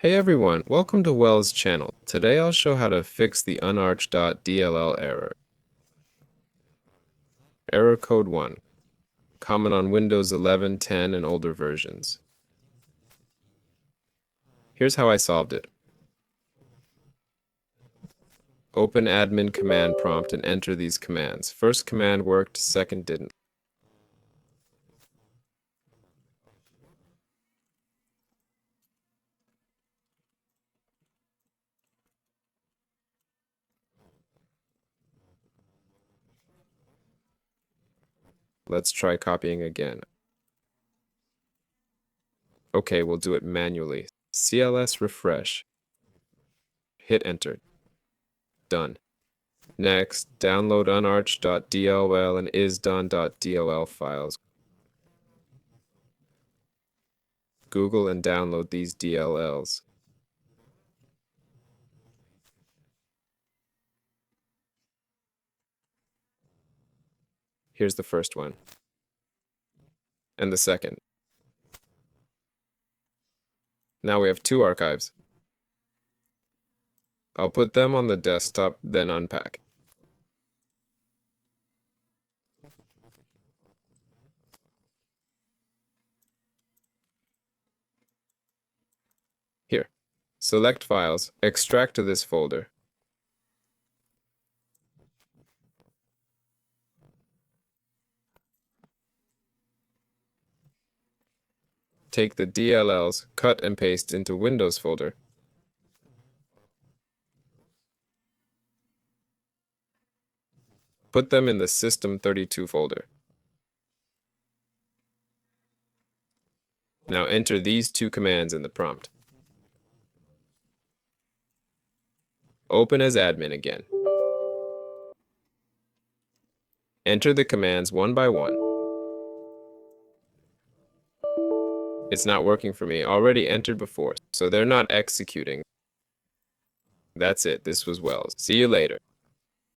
Hey everyone, welcome to Wells' channel. Today I'll show how to fix the Unarc.dll error. Error code 1. Common on Windows 11, 10, and older versions. Here's how I solved it. Open admin command prompt and enter these commands. First command worked, second didn't. Let's try copying again. Okay, we'll do it manually. CLS refresh. Hit enter. Done. Next, download unarch.dll and isdone.dll files. Google and download these DLLs. Here's the first one. And the second. Now we have two archives. I'll put them on the desktop, then unpack. Here, select Files, extract to this folder. Take the DLLs, cut and paste into Windows folder. Put them in the System32 folder. Now enter these two commands in the prompt. Open as admin again. Enter the commands one by one. It's not working for me. Already entered before, so they're not executing. That's it. This was Wells. See you later.